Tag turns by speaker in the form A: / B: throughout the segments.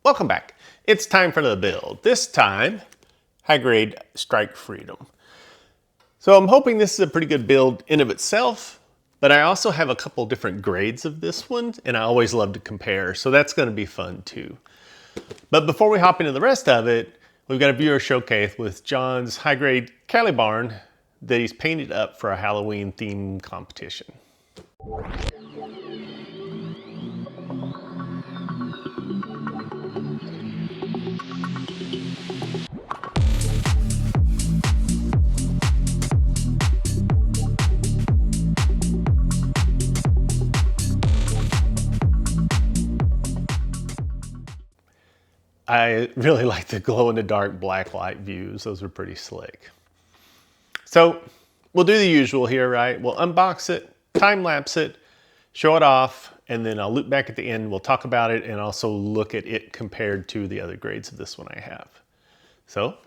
A: Welcome back. It's time for the build. This time, high grade Strike Freedom. So I'm hoping this is a pretty good build in of itself, but I also have a couple different grades of this one, and I always love to compare, so that's gonna be fun too. But before we hop into the rest of it, we've got a viewer showcase with John's high grade Calibarn that he's painted up for a Halloween theme competition. I really like the glow-in-the-dark black light views. Those are pretty slick. So we'll do the usual here, right? We'll unbox it, time-lapse it, show it off, and then I'll loop back at the end. We'll talk about it and also look at it compared to the other grades of this one I have. So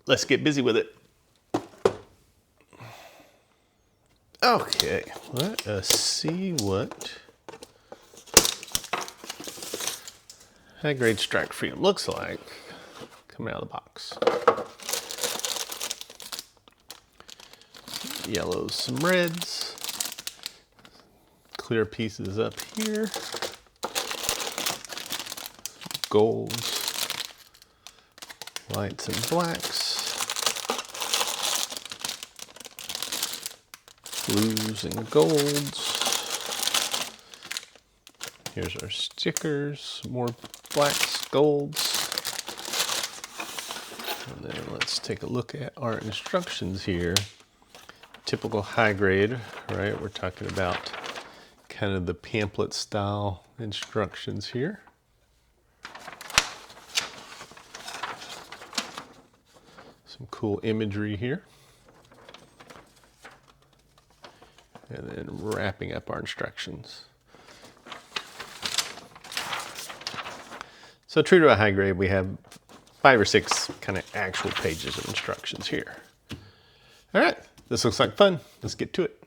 A: let's get busy with it. Okay, let us see what high grade Strike Freedom looks like coming out of the box. Yellows, some reds, clear pieces up here, golds, whites and blacks, blues and golds. Here's our stickers, more blacks, golds. And then let's take a look at our instructions here. Typical high grade, right? We're talking about kind of the pamphlet style instructions here. Some cool imagery here. And then wrapping up our instructions. So true to a high grade, we have 5 or 6 kind of actual pages of instructions here. All right, this looks like fun. Let's get to it.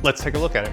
A: let's take a look at it.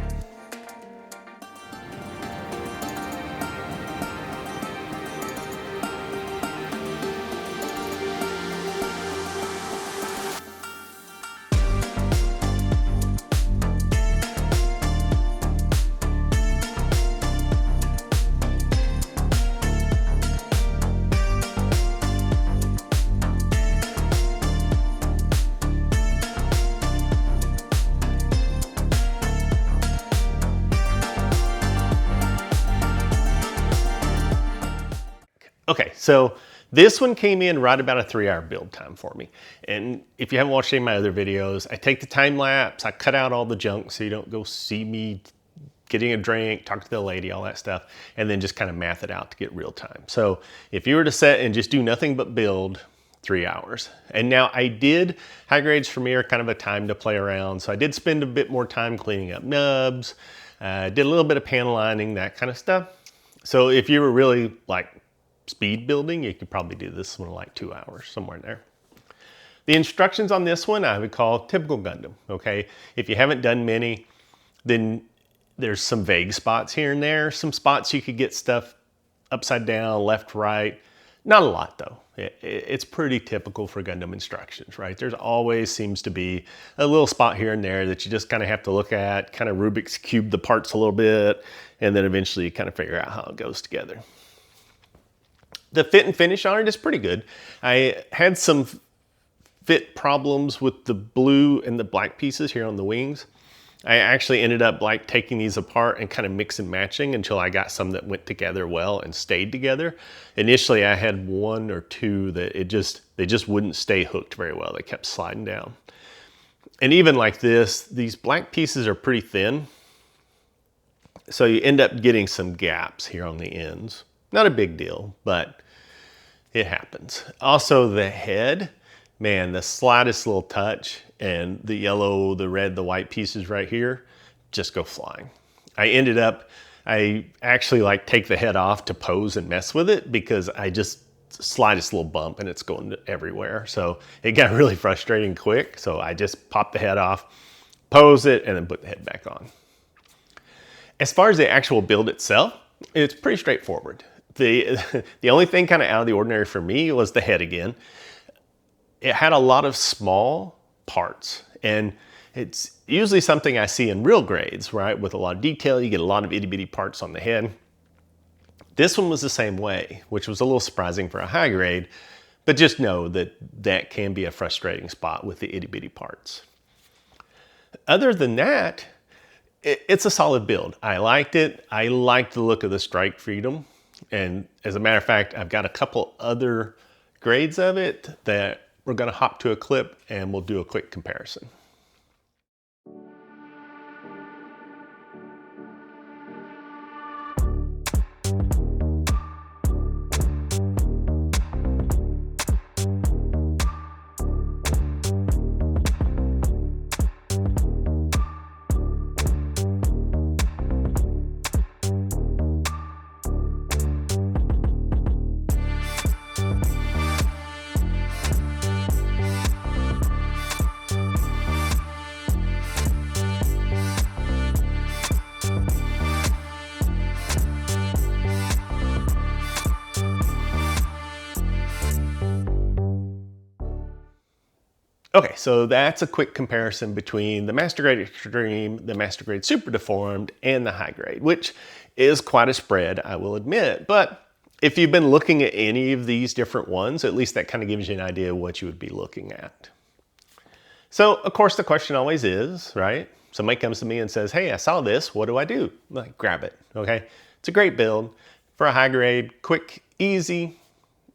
A: Okay, so this one came in right about a 3-hour build time for me. And if you haven't watched any of my other videos, I take the time lapse, I cut out all the junk so you don't go see me getting a drink, talk to the lady, all that stuff, and then just kind of math it out to get real time. So if you were to set and just do nothing but build, 3 hours. And now I did, high grades for me are kind of a time to play around. So I did spend a bit more time cleaning up nubs, did a little bit of panel lining, that kind of stuff. So if you were really like speed building, you could probably do this one in like 2 hours, somewhere in there. The instructions on this one I would call typical Gundam, okay? If you haven't done many, then there's some vague spots here and there. Some spots you could get stuff upside down, left, right. Not a lot though. It's pretty typical for Gundam instructions, right? There's always seems to be a little spot here and there that you just kind of have to look at, kind of Rubik's Cube the parts a little bit, and then eventually you kind of figure out how it goes together. The fit and finish on it is pretty good. I had some fit problems with the blue and the black pieces here on the wings. I actually ended up like taking these apart and kind of mix and matching until I got some that went together well and stayed together. Initially I had 1 or 2 that they just wouldn't stay hooked very well. They kept sliding down. And even like this, these black pieces are pretty thin. So you end up getting some gaps here on the ends. Not a big deal, but it happens. Also the head, man, the slightest little touch and the yellow, the red, the white pieces right here just go flying. I actually like take the head off to pose and mess with it because I just slightest little bump and it's going everywhere. So it got really frustrating quick. So I just pop the head off, pose it, and then put the head back on. As far as the actual build itself, it's pretty straightforward. The only thing kind of out of the ordinary for me was the head again. It had a lot of small parts, and it's usually something I see in real grades, right? With a lot of detail, you get a lot of itty bitty parts on the head. This one was the same way, which was a little surprising for a high grade, but just know that that can be a frustrating spot with the itty bitty parts. Other than that, it's a solid build. I liked it. I liked the look of the strike freedom. And as a matter of fact, I've got a couple other grades of it that we're going to hop to a clip and we'll do a quick comparison. Okay, so that's a quick comparison between the Master Grade Extreme, the Master Grade Super Deformed, and the High Grade, which is quite a spread, I will admit. But if you've been looking at any of these different ones, at least that kind of gives you an idea of what you would be looking at. So, of course, the question always is, right? Somebody comes to me and says, hey, I saw this, what do I do? Like, grab it, okay? It's a great build for a high grade, quick, easy,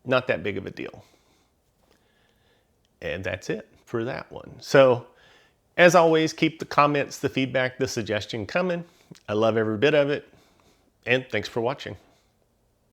A: not that big of a deal. And that's it for that one. So as always, keep the comments, the feedback, the suggestion coming. I love every bit of it. And thanks for watching.